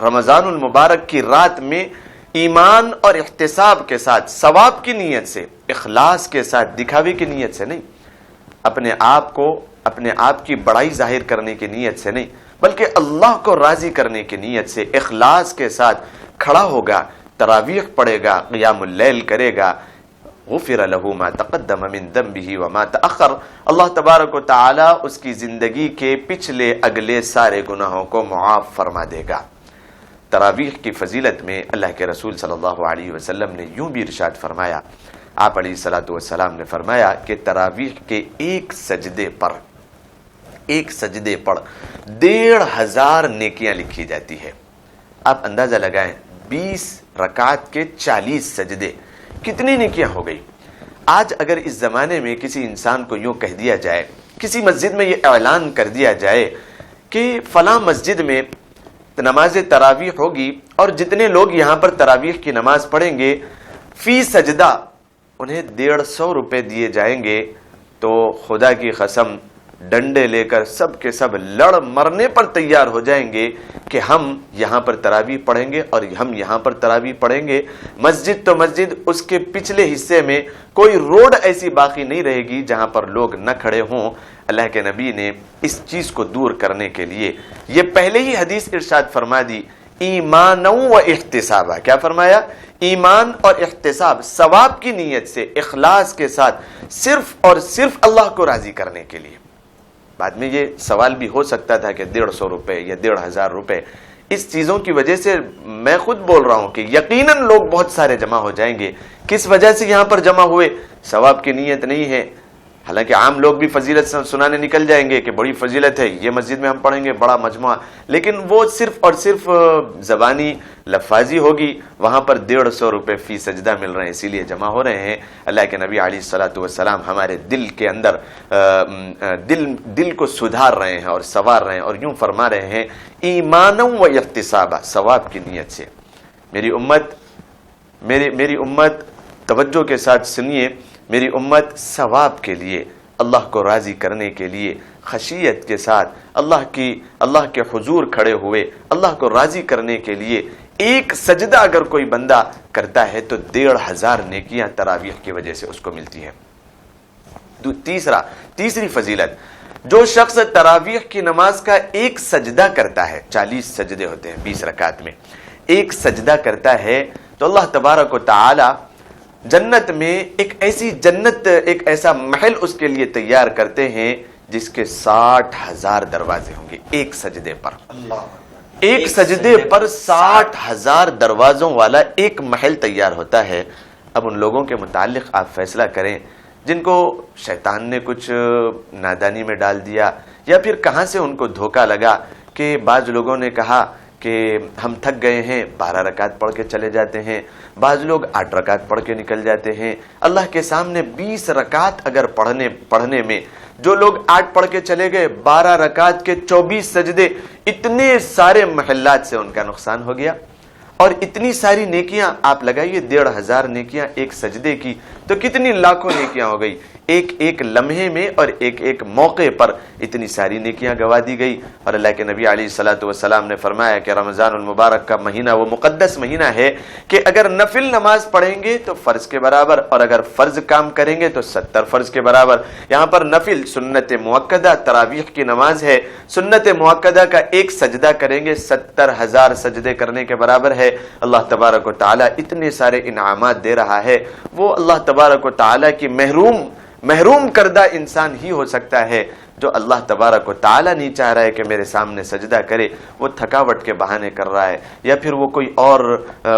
رمضان المبارک کی رات میں ایمان اور احتساب کے ساتھ، ثواب کی نیت سے، اخلاص کے ساتھ، دکھاوے کی نیت سے نہیں، اپنے آپ کی بڑائی ظاہر کرنے کی نیت سے نہیں، بلکہ اللہ کو راضی کرنے کی نیت سے اخلاص کے ساتھ کھڑا ہوگا، تراویح پڑھے گا، قیام اللیل کرے گا، غفر له ما تقدم من ذنبه وما تأخر، اللہ تبارک و تعالی اس کی زندگی کے پچھلے اگلے سارے گناہوں کو معاف فرما دے گا۔ تراویح کی فضیلت میں اللہ کے رسول صلی اللہ علیہ وسلم نے یوں بھی ارشاد فرمایا، آپ علیہ الصلوۃ والسلام نے فرمایا کہ تراویح کے ایک سجدے پر 1500 نیکیاں لکھی جاتی ہے۔ آپ اندازہ لگائیں 20 رکعت کے 40 سجدے، کتنی نیکیاں ہو گئی۔ آج اگر اس زمانے میں کسی انسان کو یوں کہہ دیا جائے، کسی مسجد میں یہ اعلان کر دیا جائے کہ فلاں مسجد میں نماز تراویح ہوگی اور جتنے لوگ یہاں پر تراویح کی نماز پڑھیں گے فی سجدہ انہیں 150 روپے دیے جائیں گے، تو خدا کی قسم ڈنڈے لے کر سب کے سب لڑ مرنے پر تیار ہو جائیں گے کہ ہم یہاں پر تراویح پڑھیں گے اور ہم یہاں پر تراویح پڑھیں گے۔ مسجد تو مسجد، اس کے پچھلے حصے میں کوئی روڈ ایسی باقی نہیں رہے گی جہاں پر لوگ نہ کھڑے ہوں۔ اللہ کے نبی نے اس چیز کو دور کرنے کے لیے یہ پہلے ہی حدیث ارشاد فرما دی، ایمان و احتسابا، کیا فرمایا؟ ایمان اور احتساب، ثواب کی نیت سے، اخلاص کے ساتھ، صرف اور صرف اللہ کو راضی کرنے کے لیے۔ بعد میں یہ سوال بھی ہو سکتا تھا کہ 150 روپے یا 1500 روپے، اس چیزوں کی وجہ سے میں خود بول رہا ہوں کہ یقیناً لوگ بہت سارے جمع ہو جائیں گے۔ کس وجہ سے یہاں پر جمع ہوئے؟ ثواب کی نیت نہیں ہے۔ حالانکہ عام لوگ بھی فضیلت سنانے نکل جائیں گے کہ بڑی فضیلت ہے، یہ مسجد میں ہم پڑھیں گے، بڑا مجموعہ، لیکن وہ صرف اور صرف زبانی لفاظی ہوگی، وہاں پر 150 روپے فی سجدہ مل رہے ہیں، اسی لیے جمع ہو رہے ہیں۔ اللہ کے نبی علیہ الصلوۃ والسلام ہمارے دل کے اندر دل کو سدھار رہے ہیں اور سنوار رہے ہیں، اور یوں فرما رہے ہیں ایمانا و احتسابا، ثواب کی نیت سے۔ میری امت توجہ کے ساتھ سنیے، میری امت ثواب کے لیے، اللہ کو راضی کرنے کے لیے خشیت کے ساتھ اللہ کے حضور کھڑے ہوئے اللہ کو راضی کرنے کے لیے ایک سجدہ اگر کوئی بندہ کرتا ہے تو 1500 نیکیاں تراویح کی وجہ سے اس کو ملتی ہیں۔ تیسری فضیلت، جو شخص تراویح کی نماز کا ایک سجدہ کرتا ہے، 40 سجدے ہوتے ہیں 20 رکعت میں، ایک سجدہ کرتا ہے تو اللہ تبارک و تعالی جنت میں ایک ایسا محل اس کے لیے تیار کرتے ہیں جس کے 60,000 دروازے ہوں گے ایک سجدے پر۔ ایک سجدے پر 60,000 دروازوں والا ایک محل تیار ہوتا ہے۔ اب ان لوگوں کے متعلق آپ فیصلہ کریں جن کو شیطان نے کچھ نادانی میں ڈال دیا، یا پھر کہاں سے ان کو دھوکہ لگا کہ بعض لوگوں نے کہا کہ ہم تھک گئے ہیں 12 رکعت پڑھ کے چلے جاتے ہیں، بعض لوگ 8 رکعت پڑھ کے نکل جاتے ہیں۔ اللہ کے سامنے 20 رکعت اگر پڑھنے میں جو لوگ 8 پڑھ کے چلے گئے، 12 رکعت کے 24 سجدے، اتنے سارے محلات سے ان کا نقصان ہو گیا۔ اور اتنی ساری نیکیاں آپ لگائیے، 1500 نیکیاں ایک سجدے کی، تو کتنی لاکھوں نیکیاں ہو گئی۔ ایک لمحے میں اور ایک موقع پر اتنی ساری نیکیاں گوا دی گئی۔ اور اللہ کے نبی علیہ الصلوۃ والسلام نے فرمایا کہ رمضان المبارک کا مہینہ وہ مقدس مہینہ ہے کہ اگر نفل نماز پڑھیں گے تو فرض کے برابر، اور اگر فرض کام کریں گے تو 70 فرض کے برابر۔ یہاں پر نفل سنت مؤکدہ تراویح کی نماز ہے، سنت مؤکدہ کا ایک سجدہ کریں گے 70,000 سجدے کرنے کے برابر ہے۔ اللہ تبارک و تعالی اتنے سارے انعامات دے رہا ہے، وہ اللہ تبارک و تعالی کی محروم کردہ انسان ہی ہو سکتا ہے جو اللہ تبارک و تعالی نہیں چاہ رہا ہے کہ میرے سامنے سجدہ کرے، وہ تھکاوٹ کے بہانے کر رہا ہے، یا پھر وہ کوئی اور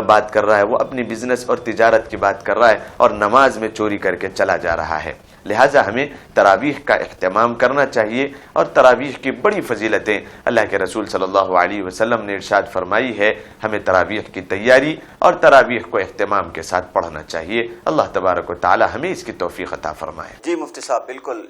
بات کر رہا ہے، وہ اپنی بزنس اور تجارت کی بات کر رہا ہے اور نماز میں چوری کر کے چلا جا رہا ہے۔ لہٰذا ہمیں تراویح کا اہتمام کرنا چاہیے، اور تراویح کی بڑی فضیلتیں اللہ کے رسول صلی اللہ علیہ وسلم نے ارشاد فرمائی ہے۔ ہمیں تراویح کی تیاری اور تراویح کو اہتمام کے ساتھ پڑھنا چاہیے۔ اللہ تبارک و تعالی ہمیں اس کی توفیق عطا فرمائے۔ جی مفتی صاحب، بالکل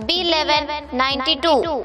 B1192,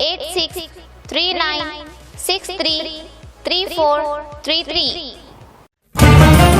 8639633433।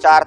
4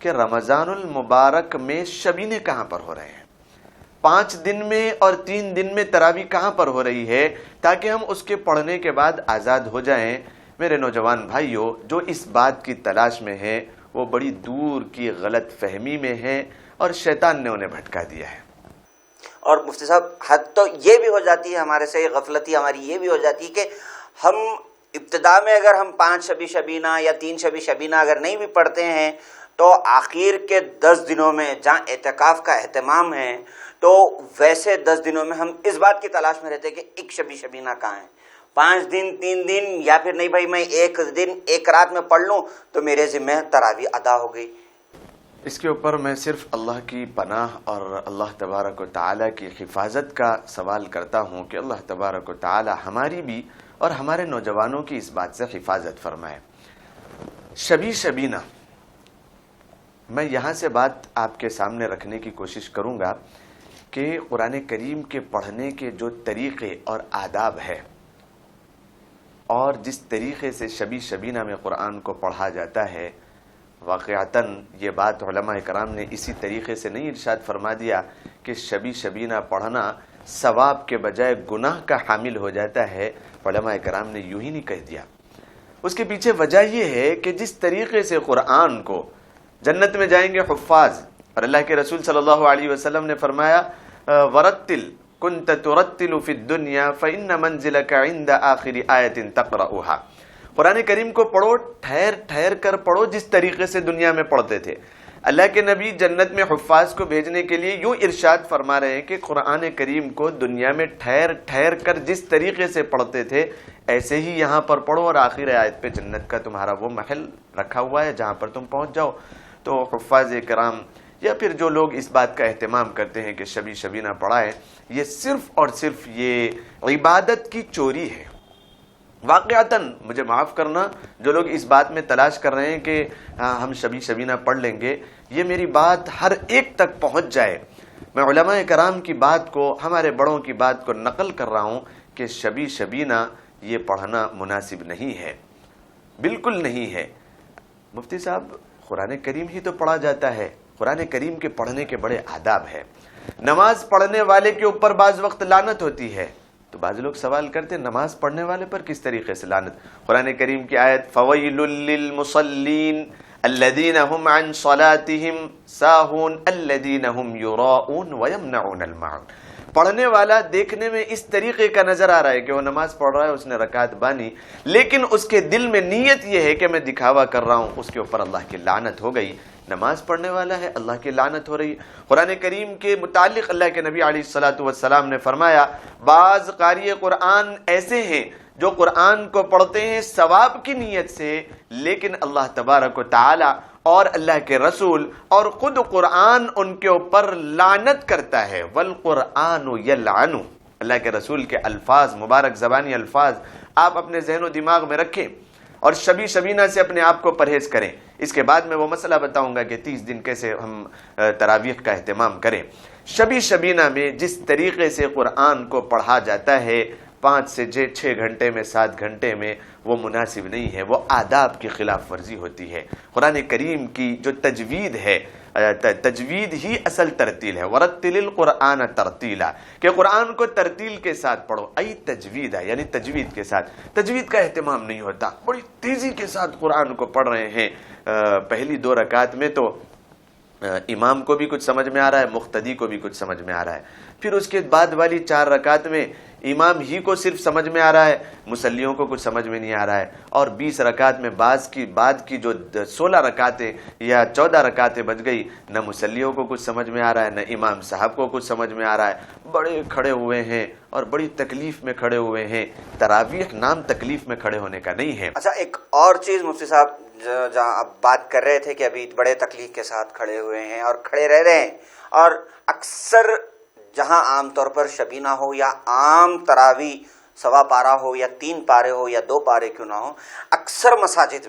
کہ رمضان المبارک میں شبینے کہاں پر ہو رہے ہیں، 5 دن میں اور 3 دن میں تراویح کہاں پر ہو رہی ہے، تاکہ ہم اس کے پڑھنے کے بعد آزاد ہو جائیں۔ میرے نوجوان بھائیوں، جو اس بات کی تلاش میں ہیں وہ بڑی دور کی غلط فہمی میں ہیں اور شیطان نے انہیں بھٹکا دیا ہے۔ اور مفتی صاحب حد تو یہ بھی ہو جاتی ہے ہمارے سے، غفلتی ہماری یہ بھی ہو جاتی ہے کہ ہم ابتدا میں اگر ہم 5 شبی شبینہ یا 3 شبی شبینہ اگر نہیں بھی پڑھتے ہیں تو آخر کے 10 دنوں میں جہاں اعتکاف کا اہتمام ہے تو ویسے 10 دنوں میں ہم اس بات کی تلاش میں رہتے ہیں کہ ایک شبی شبینہ کہاں ہے، 5 دن 3 دن، یا پھر نہیں بھائی میں 1 دن 1 رات میں پڑھ لوں تو میرے ذمہ تراویح ادا ہو گئی۔ اس کے اوپر میں صرف اللہ کی پناہ اور اللہ تبارک و تعالیٰ کی حفاظت کا سوال کرتا ہوں کہ اللہ تبارک و تعالیٰ ہماری بھی اور ہمارے نوجوانوں کی اس بات سے حفاظت فرمائے۔ شبی شبینہ، میں یہاں سے بات آپ کے سامنے رکھنے کی کوشش کروں گا کہ قرآن کریم کے پڑھنے کے جو طریقے اور آداب ہے اور جس طریقے سے شبی شبینہ میں قرآن کو پڑھا جاتا ہے، واقعتاً یہ بات علماء کرام نے اسی طریقے سے نہیں ارشاد فرما دیا کہ شبی شبینہ پڑھنا ثواب کے بجائے گناہ کا حامل ہو جاتا ہے، علماء کرام نے یوں ہی نہیں کہہ دیا۔ اس کے پیچھے وجہ یہ ہے کہ جس طریقے سے قرآن کو جنت میں جائیں گے حفاظ، اور اللہ کے رسول صلی اللہ علیہ وسلم نے فرمایا ورتل كنت ترتل في الدنيا فإن منزلك عند آخر آية تقرأها، قرآن کریم کو پڑھو، ٹھہر ٹھہر کر پڑھو جس طریقے سے دنیا میں پڑھتے تھے۔ اللہ کے نبی جنت میں حفاظ کو بھیجنے کے لیے یوں ارشاد فرما رہے ہیں کہ قرآن کریم کو دنیا میں ٹھہر ٹھہر کر جس طریقے سے پڑھتے تھے ایسے ہی یہاں پر پڑھو، اور آخر آیت پہ جنت کا تمہارا وہ محل رکھا ہوا ہے جہاں پر تم پہنچ جاؤ۔ تو حفاظ کرام یا پھر جو لوگ اس بات کا اہتمام کرتے ہیں کہ شبی شبینہ پڑھائیں، یہ صرف اور صرف یہ عبادت کی چوری ہے۔ واقعتاً مجھے معاف کرنا جو لوگ اس بات میں تلاش کر رہے ہیں کہ ہم شبی شبینہ پڑھ لیں گے، یہ میری بات ہر ایک تک پہنچ جائے۔ میں علماء کرام کی بات کو، ہمارے بڑوں کی بات کو نقل کر رہا ہوں کہ شبی شبینہ یہ پڑھنا مناسب نہیں ہے، بالکل نہیں ہے۔ مفتی صاحب قرآن کریم ہی تو پڑھا جاتا ہے، قرآن کریم کے پڑھنے کے بڑے آداب ہیں۔ نماز پڑھنے والے کے اوپر بعض وقت لعنت ہوتی ہے، تو بعض لوگ سوال کرتے ہیں نماز پڑھنے والے پر کس طریقے سے لعنت؟ قرآن کریم کی آیت فویل للمصلین الذین هم عن صلاتهم ساہون الذین هم یراؤون ویمنعون الماعون۔ پڑھنے والا دیکھنے میں اس طریقے کا نظر آ رہا ہے کہ وہ نماز پڑھ رہا ہے، اس نے رکعت بانی، لیکن اس کے دل میں نیت یہ ہے کہ میں دکھاوا کر رہا ہوں، اس کے اوپر اللہ کی لعنت ہو گئی۔ نماز پڑھنے والا ہے، اللہ کی لعنت ہو رہی۔ قرآن کریم کے متعلق اللہ کے نبی علیہ الصلاۃ والسلام نے فرمایا بعض قاری قرآن ایسے ہیں جو قرآن کو پڑھتے ہیں ثواب کی نیت سے، لیکن اللہ تبارک و تعالی اور اللہ کے رسول اور خود قرآن ان کے اوپر لعنت کرتا ہے۔ والقرآن یلعن، اللہ کے رسول کے الفاظ، مبارک زبانی الفاظ آپ اپنے ذہن و دماغ میں رکھیں اور شبی شبینہ سے اپنے آپ کو پرہیز کریں۔ اس کے بعد میں وہ مسئلہ بتاؤں گا کہ 30 دن کیسے ہم تراویح کا اہتمام کریں۔ شبی شبینہ میں جس طریقے سے قرآن کو پڑھا جاتا ہے 5 سے 6 گھنٹے میں، 7 گھنٹے میں، وہ مناسب نہیں ہے، وہ آداب کی خلاف ورزی ہوتی ہے۔ قرآن کریم کی جو تجوید ہے، تجوید ہی اصل ترتیل ہے، ورتل القرآن ترتیلا، کہ قرآن کو ترتیل کے ساتھ پڑھو، ای تجوید ہے، یعنی تجوید کے ساتھ۔ تجوید کا اہتمام نہیں ہوتا، بڑی تیزی کے ساتھ قرآن کو پڑھ رہے ہیں۔ پہلی 2 رکعت میں تو امام کو بھی کچھ سمجھ میں آ رہا ہے، مقتدی کو بھی کچھ سمجھ میں آ رہا ہے، پھر اس کے بعد والی 4 رکعت میں امام ہی کو صرف سمجھ میں آ رہا ہے، مسلیوں کو کچھ سمجھ میں نہیں آ رہا ہے، اور 20 رکعت میں بعد کی جو 16 رکعتیں یا 14 رکعتیں بچ گئی، نہ مسلیوں کو کچھ سمجھ میں آ رہا ہے، نہ امام صاحب کو کچھ سمجھ میں آ رہا ہے، بڑے کھڑے ہوئے ہیں اور بڑی تکلیف میں کھڑے ہوئے ہیں۔ تراویح نام تکلیف میں کھڑے ہونے کا نہیں ہے۔ اچھا، ایک اور چیز مفتی صاحب جہاں اب بات کر رہے تھے کہ ابھی بڑے تکلیف کے ساتھ کھڑے ہوئے ہیں اور کھڑے رہ رہے ہیں، اور اکثر جہاں عام طور پر شبینہ ہو یا عام تراویح 1.25 پارہ ہو یا 3 پارے ہو یا 2 پارے کیوں نہ ہو، اکثر مساجد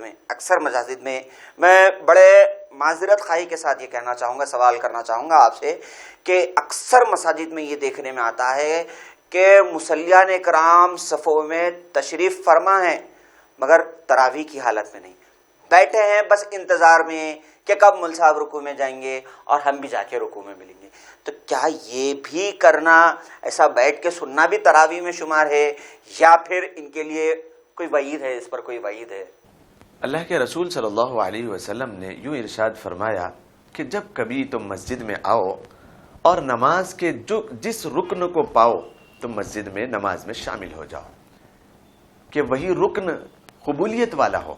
میں میں بڑے معذرت خواہی کے ساتھ یہ کہنا چاہوں گا، سوال کرنا چاہوں گا آپ سے کہ اکثر مساجد میں یہ دیکھنے میں آتا ہے کہ مصلیان کرام صفوں میں تشریف فرما ہیں مگر تراویح کی حالت میں نہیں۔ بیٹھے ہیں بس انتظار میں کہ کب مول صاحب رکوع میں جائیں گے اور ہم بھی جا کے رکوع میں ملیں گے. تو کیا یہ بھی کرنا، ایسا بیٹھ کے سننا بھی تراویح میں شمار ہے، یا پھر ان کے لیے کوئی وعید ہے، اس پر کوئی وعید ہے؟ اللہ کے رسول صلی اللہ علیہ وسلم نے یوں ارشاد فرمایا کہ جب کبھی تم مسجد میں آؤ اور نماز کے جس رکن کو پاؤ تم مسجد میں نماز میں شامل ہو جاؤ، کہ وہی رکن قبولیت والا ہو،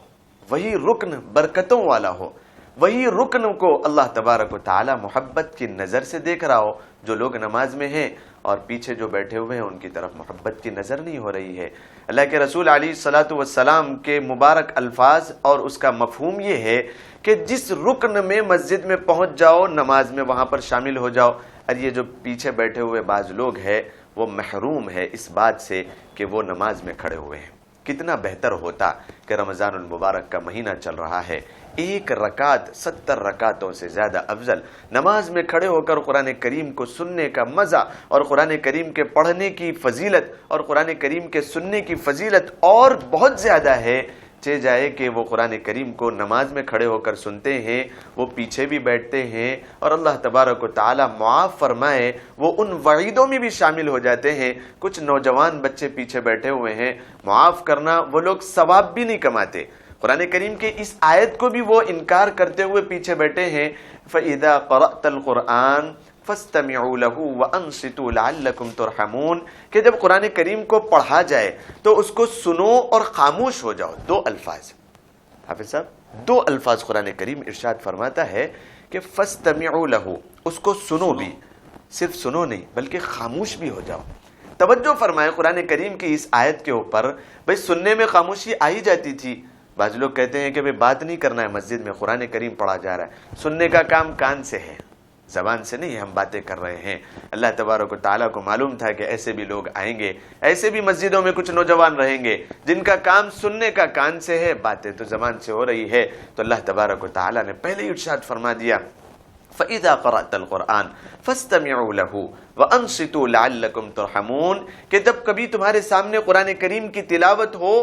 وہی رکن برکتوں والا ہو، وہی رکن کو اللہ تبارک و تعالی محبت کی نظر سے دیکھ رہا ہو. جو لوگ نماز میں ہیں اور پیچھے جو بیٹھے ہوئے ہیں ان کی طرف محبت کی نظر نہیں ہو رہی ہے. اللہ کے رسول علیہ الصلاۃ والسلام کے مبارک الفاظ اور اس کا مفہوم یہ ہے کہ جس رکن میں مسجد میں پہنچ جاؤ نماز میں وہاں پر شامل ہو جاؤ. اور یہ جو پیچھے بیٹھے ہوئے بعض لوگ ہیں وہ محروم ہے اس بات سے کہ وہ نماز میں کھڑے ہوئے ہیں. کتنا بہتر ہوتا کہ رمضان المبارک کا مہینہ چل رہا ہے، ایک رکعت 70 رکعتوں سے زیادہ افضل نماز میں کھڑے ہو کر قرآن کریم کو سننے کا مزہ اور قرآن کریم کے پڑھنے کی فضیلت اور قرآن کریم کے سننے کی فضیلت اور بہت زیادہ ہے. چہ جائے کہ وہ قرآن کریم کو نماز میں کھڑے ہو کر سنتے ہیں، وہ پیچھے بھی بیٹھتے ہیں اور اللہ تبارک و تعالی معاف فرمائے وہ ان وعیدوں میں بھی شامل ہو جاتے ہیں. کچھ نوجوان بچے پیچھے بیٹھے ہوئے ہیں، معاف کرنا وہ لوگ ثواب بھی نہیں کماتے. قرآن کریم کے اس آیت کو بھی وہ انکار کرتے ہوئے پیچھے بیٹھے ہیں. فَإِذَا قَرَأْتَ الْقُرْآنَ فَاسْتَمِعُوا لَهُ وَأَنصِتُوا لَعَلَّكُمْ تُرْحَمُونَ کہ جب قرآن کریم کو پڑھا جائے تو اس کو سنو اور خاموش ہو جاؤ. 2 الفاظ حافظ صاحب، 2 الفاظ قرآن کریم ارشاد فرماتا ہے کہ فَاسْتَمِعُوا لَهُ اس کو سنو بھی، صرف سنو نہیں بلکہ خاموش بھی ہو جاؤ. توجہ فرمائے قرآن کریم کی اس آیت کے اوپر. بھئی سننے میں خاموشی آئی جاتی تھی. بعض لوگ کہتے ہیں کہ بھئی بات نہیں کرنا ہے، مسجد میں قرآن کریم پڑھا جا رہا ہے، سننے کا کام کان سے ہے، زبان سے نہیں. ہم باتیں کر رہے ہیں. اللہ تبارک و تعالیٰ کو معلوم تھا کہ ایسے بھی لوگ آئیں گے، ایسے بھی مسجدوں میں کچھ نوجوان رہیں گے جن کا کام سننے کا کان سے ہے، باتیں تو زبان سے ہو رہی ہے. تو اللہ تبارک و تعالیٰ نے پہلے ہی ارشاد فرما دیا فَإِذَا قَرَأْتَ الْقُرْآنَ فَاسْتَمِعُوا لَهُ وَأَنصِتُوا لَعَلَّكُمْ تُرْحَمُونَ کہ جب کبھی تمہارے سامنے قرآن کریم کی تلاوت ہو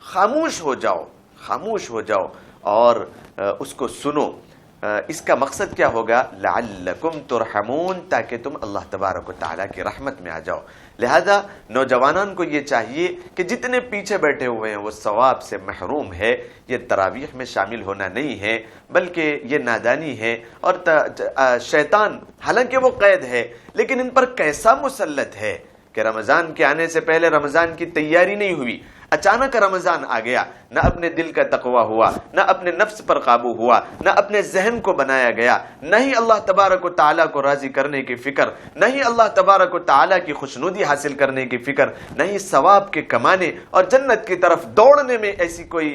خاموش ہو جاؤ، خاموش ہو جاؤ اور اس کو سنو. اس کا مقصد کیا ہوگا؟ لعلکم ترحمون تاکہ تم اللہ تبارک و تعالیٰ کی رحمت میں آ جاؤ. لہذا نوجوانان کو یہ چاہیے کہ جتنے پیچھے بیٹھے ہوئے ہیں وہ ثواب سے محروم ہے. یہ تراویح میں شامل ہونا نہیں ہے بلکہ یہ نادانی ہے. اور شیطان حالانکہ وہ قید ہے لیکن ان پر کیسا مسلط ہے کہ رمضان کے آنے سے پہلے رمضان کی تیاری نہیں ہوئی، اچانک رمضان آ گیا، نہ اپنے دل کا تقوی ہوا، نہ اپنے نفس پر قابو ہوا، نہ اپنے ذہن کو بنایا گیا، نہ ہی اللہ تبارک و تعالیٰ کو راضی کرنے کی فکر، نہ ہی اللہ تبارک و تعالیٰ کی خوشنودی حاصل کرنے کی فکر، نہ ہی ثواب کے کمانے اور جنت کی طرف دوڑنے میں ایسی کوئی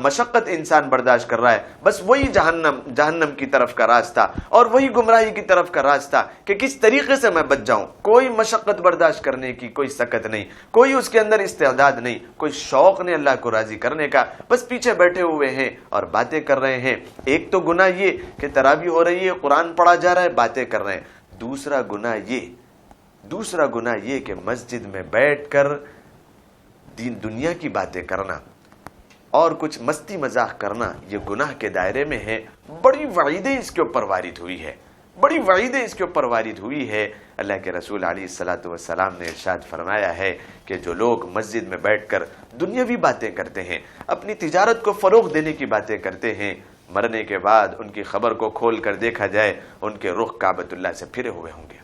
مشقت انسان برداشت کر رہا ہے. بس وہی جہنم کی طرف کا راستہ اور وہی گمراہی کی طرف کا راستہ کہ کس طریقے سے میں بچ جاؤں. کوئی مشقت برداشت کرنے کی کوئی سکت نہیں، کوئی اس کے اندر استعداد نہیں، کوئی شوق نہیں اللہ کو راضی کرنے کا. بس پیچھے بیٹھے ہوئے ہیں اور باتیں کر رہے ہیں. ایک تو گناہ یہ کہ تراویح ہو رہی ہے، قرآن پڑھا جا رہا ہے، باتیں کر رہے ہیں. دوسرا گناہ یہ کہ مسجد میں بیٹھ کر دنیا کی باتیں کرنا اور کچھ مستی مزاح کرنا یہ گناہ کے دائرے میں ہے. بڑی وعیدیں اس کے اوپر وارد ہوئی ہے، بڑی وعیدیں اس کے اوپر وارد ہوئی ہے. اللہ کے رسول علیہ الصلاۃ والسلام نے ارشاد فرمایا ہے کہ جو لوگ مسجد میں بیٹھ کر دنیاوی باتیں کرتے ہیں، اپنی تجارت کو فروغ دینے کی باتیں کرتے ہیں، مرنے کے بعد ان کی خبر کو کھول کر دیکھا جائے ان کے رخ کعبۃ اللہ سے پھرے ہوئے ہوں گے.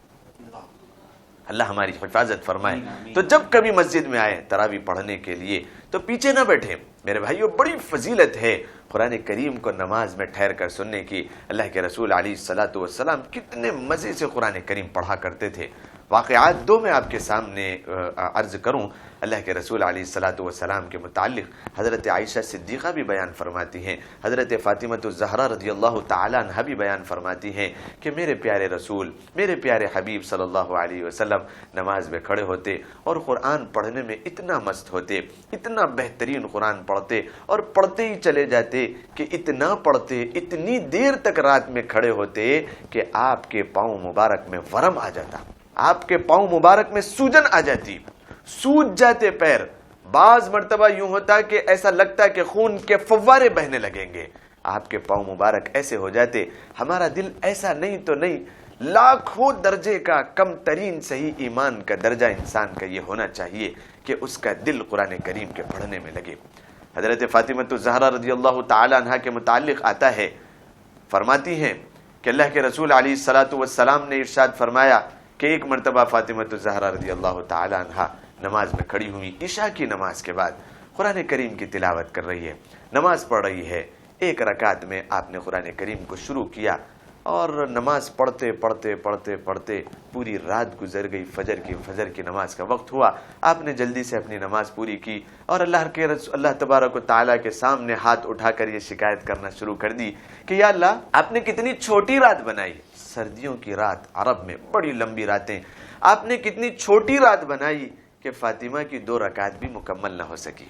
اللہ ہماری حفاظت فرمائے. تو جب کبھی مسجد میں آئے تراویح پڑھنے کے لیے تو پیچھے نہ بیٹھیں. میرے بھائیو بڑی فضیلت ہے قرآن کریم کو نماز میں ٹھہر کر سننے کی. اللہ کے رسول علیہ الصلاۃ والسلام کتنے مزے سے قرآن کریم پڑھا کرتے تھے. واقعات 2 میں آپ کے سامنے عرض کروں. اللہ کے رسول علیہ الصلاۃ والسلام کے متعلق حضرت عائشہ صدیقہ بھی بیان فرماتی ہیں، حضرت فاطمہ الزہرا رضی اللہ تعالی عنہا بھی بیان فرماتی ہیں کہ میرے پیارے رسول، میرے پیارے حبیب صلی اللہ علیہ وسلم نماز میں کھڑے ہوتے اور قرآن پڑھنے میں اتنا مست ہوتے، اتنا بہترین قرآن پڑھتے اور پڑھتے ہی چلے جاتے کہ اتنا پڑھتے، اتنی دیر تک رات میں کھڑے ہوتے کہ آپ کے پاؤں مبارک میں ورم آ جاتا، آپ کے پاؤں مبارک میں سوجن آ جاتی، سوج جاتے پیر. بعض مرتبہ یوں ہوتا کہ ایسا لگتا کہ خون کے فوارے بہنے لگیں گے. آپ کے پاؤں مبارک ایسے ہو جاتے، ہمارا دل ایسا نہیں تو نہیں، لاکھوں درجے کا کم ترین صحیح ایمان کا درجہ انسان کا یہ ہونا چاہیے کہ اس کا دل قرآن کریم کے پڑھنے میں لگے۔ حضرت فاطمہ الزہرا رضی اللہ تعالی عنہ کے متعلق آتا ہے، فرماتی ہیں کہ اللہ کے رسول علیہ الصلوۃ والسلام نے ارشاد فرمایا کہ ایک مرتبہ فاطمہ الزہرا رضی اللہ تعالی عنہ نماز میں کھڑی ہوئی، عشاء کی نماز کے بعد قرآن کریم کی تلاوت کر رہی ہے، نماز پڑھ رہی ہے۔ ایک رکعت میں آپ نے قرآن کریم کو شروع کیا اور نماز پڑھتے پڑھتے پڑھتے پڑھتے پوری رات گزر گئی، فجر کی نماز کا وقت ہوا، آپ نے جلدی سے اپنی نماز پوری کی اور اللہ تبارک و تعالیٰ کے سامنے ہاتھ اٹھا کر یہ شکایت کرنا شروع کر دی کہ یا اللہ آپ نے کتنی چھوٹی رات بنائی، سردیوں کی رات، عرب میں بڑی لمبی راتیں، آپ نے کتنی چھوٹی رات بنائی کہ فاطمہ کی 2 رکعت بھی مکمل نہ ہو سکی۔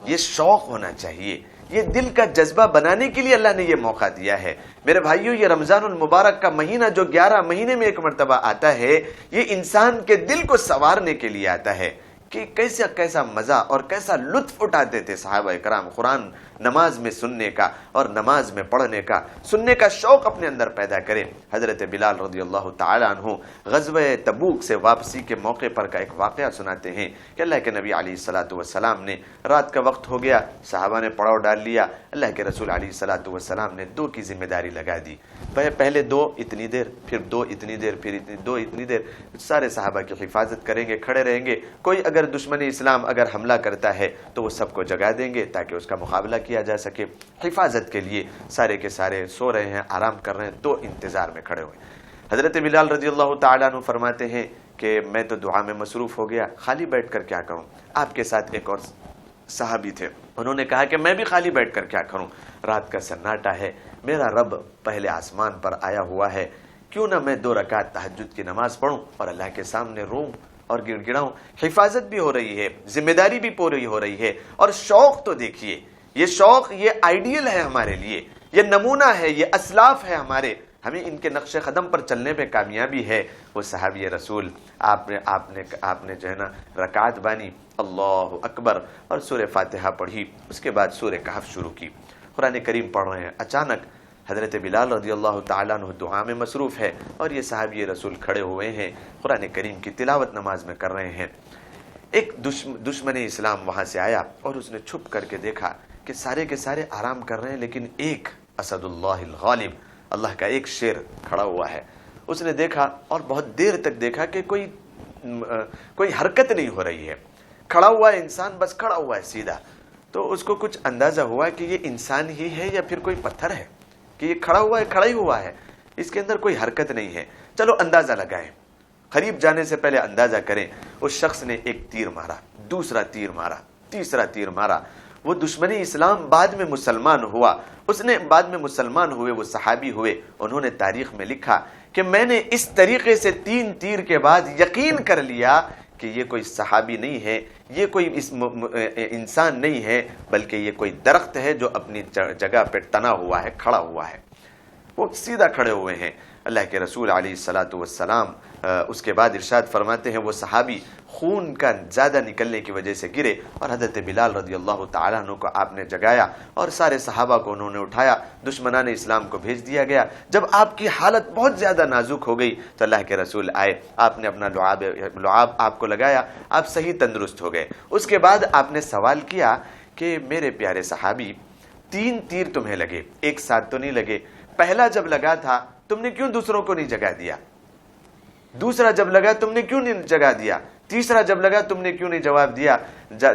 یہ شوق ہونا چاہیے، یہ دل کا جذبہ بنانے کے لیے اللہ نے یہ موقع دیا ہے۔ میرے بھائیوں، یہ رمضان المبارک کا مہینہ جو 11 مہینے میں ایک مرتبہ آتا ہے، یہ انسان کے دل کو سنوارنے کے لیے آتا ہے کہ کیسا مزہ اور کیسا لطف اٹھاتے تھے صحابہ کرام قرآن نماز میں سننے کا اور نماز میں پڑھنے کا، سننے کا شوق اپنے اندر پیدا کرے۔ حضرت بلال رضی اللہ تعالی عنہ غزوہ تبوک سے واپسی کے موقع پر کا ایک واقعہ سناتے ہیں کہ اللہ کے نبی علیہ الصلوۃ والسلام نے، رات کا وقت ہو گیا، صحابہ نے پڑاؤ ڈال لیا، اللہ کے رسول علیہ الصلوۃ والسلام نے 2 کی ذمہ داری لگا دی، پہلے 2 اتنی دیر، پھر 2 اتنی دیر، پھر 2 اتنی دیر، سارے صحابہ کی حفاظت کریں گے، کھڑے رہیں گے، کوئی اگر دشمن اسلام اگر حملہ کرتا ہے تو وہ سب کو جگا دیں گے تاکہ اس کا مقابلہ کیا جا سکے۔ حفاظت کے لیے سارے کے سارے سو رہے ہیں، آرام کر رہے ہیں، 2 انتظار میں کھڑے ہوئے۔ حضرت بلال رضی اللہ تعالیٰ عنہ فرماتے ہیں کہ میں تو دعا میں مصروف ہو گیا، خالی بیٹھ کر کیا کروں؟ آپ کے ساتھ ایک اور صحابی تھے، انہوں نے کہا کہ میں بھی خالی بیٹھ کر کیا کروں، رات کا سناٹا ہے، میرا رب پہلے آسمان پر آیا ہوا ہے، کیوں نہ میں 2 رکعت تہجد کی نماز پڑھوں اور اللہ کے سامنے روؤں اور گڑ گڑاؤں۔ حفاظت بھی ہو رہی ہے، ذمہ داری بھی پوری ہو رہی ہے، اور شوق تو دیکھیے، یہ شوق، یہ آئیڈیل ہے ہمارے لیے، یہ نمونہ ہے، یہ اسلاف ہے ہمارے، ہمیں ان کے نقش قدم پر چلنے میں کامیابی ہے۔ وہ صحابی رسول آپ نے جو ہے نا رکعت بانی، اللہ اکبر، اور سورہ فاتحہ پڑھی، اس کے بعد سورہ کہف شروع کی، قرآن کریم پڑھ رہے ہیں۔ اچانک حضرت بلال رضی اللہ تعالیٰ عنہ دعا میں مصروف ہے اور یہ صحابی رسول کھڑے ہوئے ہیں، قرآن کریم کی تلاوت نماز میں کر رہے ہیں۔ ایک دشمن اسلام وہاں سے آیا اور اس نے چھپ کر کے دیکھا کہ سارے کے سارے آرام کر رہے ہیں، لیکن ایک اسد اللہ الغالب، اللہ کا ایک شیر کھڑا ہوا ہے۔ اس نے دیکھا اور بہت دیر تک دیکھا کہ کوئی حرکت نہیں ہو رہی ہے، کھڑا ہوا ہے انسان، بس کھڑا ہوا ہے سیدھا۔ تو اس کو کچھ اندازہ ہوا کہ یہ انسان ہی ہے یا پھر کوئی پتھر ہے، کہ یہ کھڑا ہی ہوا ہے، اس کے اندر کوئی حرکت نہیں ہے، چلو اندازہ لگائیں، قریب جانے سے پہلے اندازہ کریں۔ اس شخص نے ایک تیر مارا، دوسرا تیر مارا، تیسرا تیر مارا۔ وہ دشمن اسلام بعد میں مسلمان ہوا، اس نے بعد میں مسلمان ہوئے، وہ صحابی ہوئے، انہوں نے تاریخ میں لکھا کہ میں نے اس طریقے سے 3 تیر کے بعد یقین کر لیا کہ یہ کوئی صحابی نہیں ہے، یہ کوئی انسان نہیں ہے، بلکہ یہ کوئی درخت ہے جو اپنی جگہ پہ تنا ہوا ہے، کھڑا ہوا ہے۔ وہ سیدھا کھڑے ہوئے ہیں۔ اللہ کے رسول علیہ الصلوۃ والسلام اس کے بعد ارشاد فرماتے ہیں وہ صحابی خون کا زیادہ نکلنے کی وجہ سے گرے، اور حضرت بلال رضی اللہ تعالیٰ عنہ کو آپ نے جگایا اور سارے صحابہ کو انہوں نے اٹھایا، دشمنان اسلام کو بھیج دیا گیا۔ جب آپ کی حالت بہت زیادہ نازک ہو گئی تو اللہ کے رسول آئے، آپ نے اپنا لعاب آپ کو لگایا، آپ صحیح تندرست ہو گئے۔ اس کے بعد آپ نے سوال کیا کہ میرے پیارے صحابی، 3 تیر تمہیں لگے، ایک ساتھ تو نہیں لگے، پہلا جب لگا تھا تم نے کیوں دوسروں کو نہیں جگا دیا؟ دوسرا جب لگا تم نے کیوں نہیں جگا دیا؟ تیسرا جب لگا تم نے کیوں نہیں جواب دیا،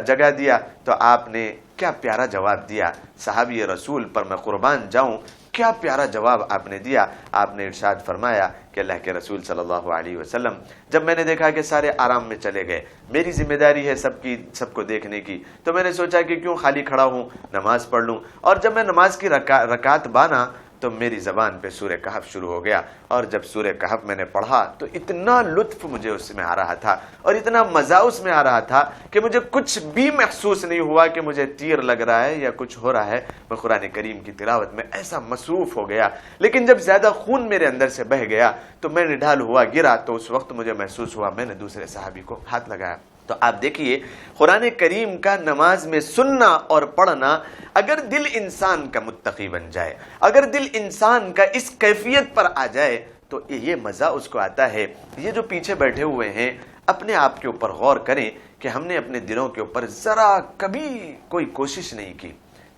جگا دیا؟ تو آپ نے کیا پیارا جواب دیا، صحابی رسول پر میں قربان جاؤں، کیا پیارا جواب آپ نے دیا۔ آپ نے ارشاد فرمایا کہ اللہ کے رسول صلی اللہ علیہ وسلم، جب میں نے دیکھا کہ سارے آرام میں چلے گئے، میری ذمہ داری ہے سب کو دیکھنے کی، تو میں نے سوچا کہ کیوں خالی کھڑا ہوں، نماز پڑھ لوں۔ اور جب میں نماز کی رکعت بانا تو میری زبان پہ سورہ کہف شروع ہو گیا، اور جب سورہ کہف میں نے پڑھا تو اتنا لطف مجھے اس میں آ رہا تھا اور اتنا مزہ اس میں آ رہا تھا کہ مجھے کچھ بھی محسوس نہیں ہوا کہ مجھے تیر لگ رہا ہے یا کچھ ہو رہا ہے۔ میں قرآن کریم کی تلاوت میں ایسا مصروف ہو گیا، لیکن جب زیادہ خون میرے اندر سے بہہ گیا تو میں نڈھال ہوا، گرا، تو اس وقت مجھے محسوس ہوا، میں نے دوسرے صحابی کو ہاتھ لگایا تو آپ دیکھیے قرآن کریم کا نماز میں سننا اور پڑھنا، اگر دل انسان کا متقی بن جائے، اگر دل انسان کا اس کیفیت پر آ جائے تو یہ مزہ اس کو آتا ہے۔ یہ جو پیچھے بیٹھے ہوئے ہیں اپنے آپ کے اوپر غور کریں کہ ہم نے اپنے دلوں کے اوپر ذرا کبھی کوئی کوشش نہیں کی۔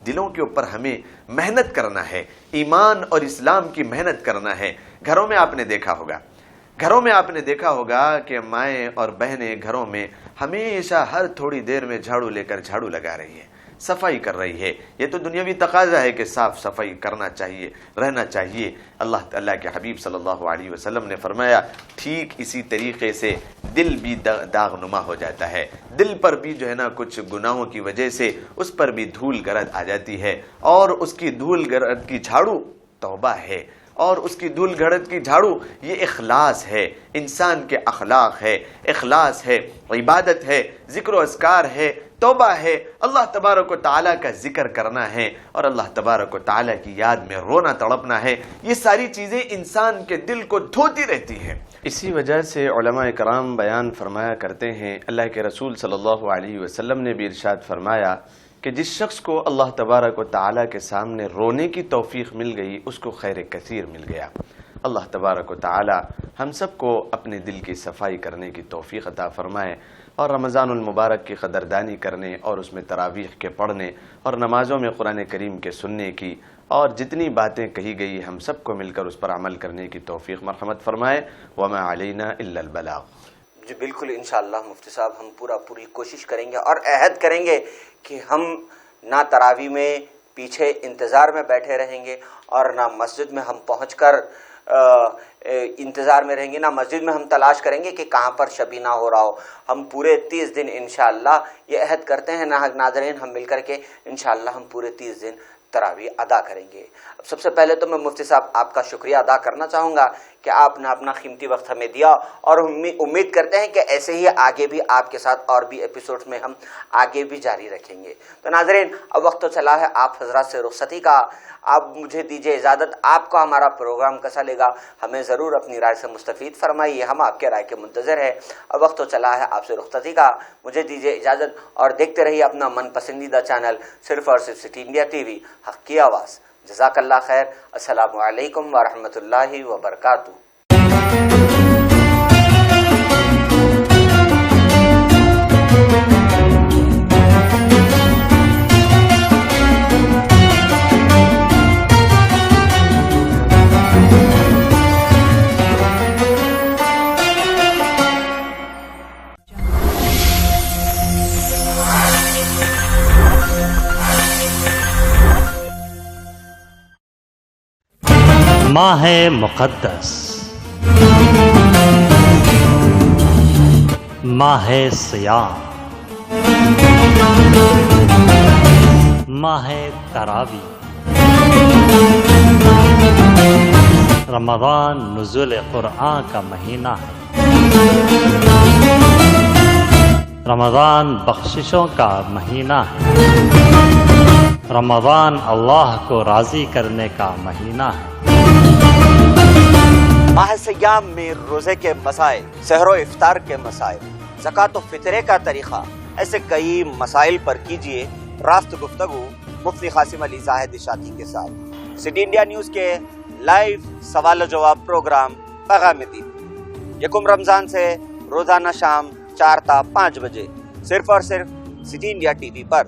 دلوں کے اوپر ہمیں محنت کرنا ہے، ایمان اور اسلام کی محنت کرنا ہے۔ گھروں میں آپ نے دیکھا ہوگا کہ مائیں اور بہنیں گھروں میں ہمیشہ ہر تھوڑی دیر میں جھاڑو لے کر جھاڑو لگا رہی ہے، صفائی کر رہی ہے۔ یہ تو دنیاوی تقاضا ہے کہ صاف صفائی کرنا چاہیے، رہنا چاہیے۔ اللہ تعالیٰ کے حبیب صلی اللہ علیہ وسلم نے فرمایا ٹھیک اسی طریقے سے دل بھی داغ نما ہو جاتا ہے، دل پر بھی جو ہے نا کچھ گناہوں کی وجہ سے اس پر بھی دھول گرد آ جاتی ہے، اور اس کی دھول گرد کی جھاڑو توبہ ہے، اور اس کی دھول گھڑت کی جھاڑو یہ اخلاص ہے، انسان کے اخلاق ہے، اخلاص ہے، عبادت ہے، ذکر و اذکار ہے، توبہ ہے، اللہ تبارک و تعالیٰ کا ذکر کرنا ہے، اور اللہ تبارک و تعالیٰ کی یاد میں رونا تڑپنا ہے۔ یہ ساری چیزیں انسان کے دل کو دھوتی رہتی ہیں۔ اسی وجہ سے علماء کرام بیان فرمایا کرتے ہیں، اللہ کے رسول صلی اللہ علیہ وسلم نے بھی ارشاد فرمایا کہ جس شخص کو اللہ تبارک و تعالیٰ کے سامنے رونے کی توفیق مل گئی اس کو خیر کثیر مل گیا۔ اللہ تبارک و تعالیٰ ہم سب کو اپنے دل کی صفائی کرنے کی توفیق عطا فرمائے، اور رمضان المبارک کی قدردانی کرنے اور اس میں تراویح کے پڑھنے اور نمازوں میں قرآن کریم کے سننے کی، اور جتنی باتیں کہی گئی ہم سب کو مل کر اس پر عمل کرنے کی توفیق مرحمت فرمائے۔ وما علینا الا البلاغ۔ جی بالکل، انشاءاللہ مفتی صاحب ہم پوری کوشش کریں گے اور عہد کریں گے کہ ہم نہ تراویح میں پیچھے انتظار میں بیٹھے رہیں گے، اور نہ مسجد میں ہم پہنچ کر انتظار میں رہیں گے، نہ مسجد میں ہم تلاش کریں گے کہ کہاں پر شبینہ ہو رہا ہو۔ ہم پورے 30 دن انشاءاللہ یہ عہد کرتے ہیں ناظرین، ہم مل کر کے انشاءاللہ ہم پورے 30 دن تراویح ادا کریں گے۔ اب سب سے پہلے تو میں مفتی صاحب آپ کا شکریہ ادا کرنا چاہوں گا کہ آپ نے اپنا قیمتی وقت ہمیں دیا، اور امید کرتے ہیں کہ ایسے ہی آگے بھی آپ کے ساتھ اور بھی ایپیسوڈز میں ہم آگے بھی جاری رکھیں گے۔ تو ناظرین اب وقت تو چلا ہے آپ حضرات سے رخصتی کا، آپ مجھے دیجیے اجازت۔ آپ کو ہمارا پروگرام کیسا لگا ہمیں ضرور اپنی رائے سے مستفید فرمائیے، ہم آپ کے رائے کے منتظر ہیں۔ اب وقت تو چلا ہے آپ سے رخصتی کا، مجھے دیجیے اجازت، اور دیکھتے رہیے اپنا من پسندیدہ چینل صرف اور صرف سٹی انڈیا ٹی وی، حق کی آواز۔ جزاک اللہ خیر۔ السلام علیکم ورحمۃ اللہ وبرکاتہ۔ ماہ مقدس، ماہ سیام، ماہ تراویح، رمضان نزول قرآن کا مہینہ ہے، رمضان بخششوں کا مہینہ ہے، رمضان اللہ کو راضی کرنے کا مہینہ ہے۔ ماہ سیام میں روزے کے مسائل، سحر و افطار کے مسائل، زکوٰۃ و فطرے کا طریقہ، ایسے کئی مسائل پر کیجیے راست گفتگو مفتی قاسم علی زاہد اشاعتی کے ساتھ۔ سٹی انڈیا نیوز کے لائیو سوال و جواب پروگرام پیغام دین، یکم رمضان سے روزانہ شام 4 تا 5 بجے صرف اور صرف سٹی انڈیا ٹی وی پر۔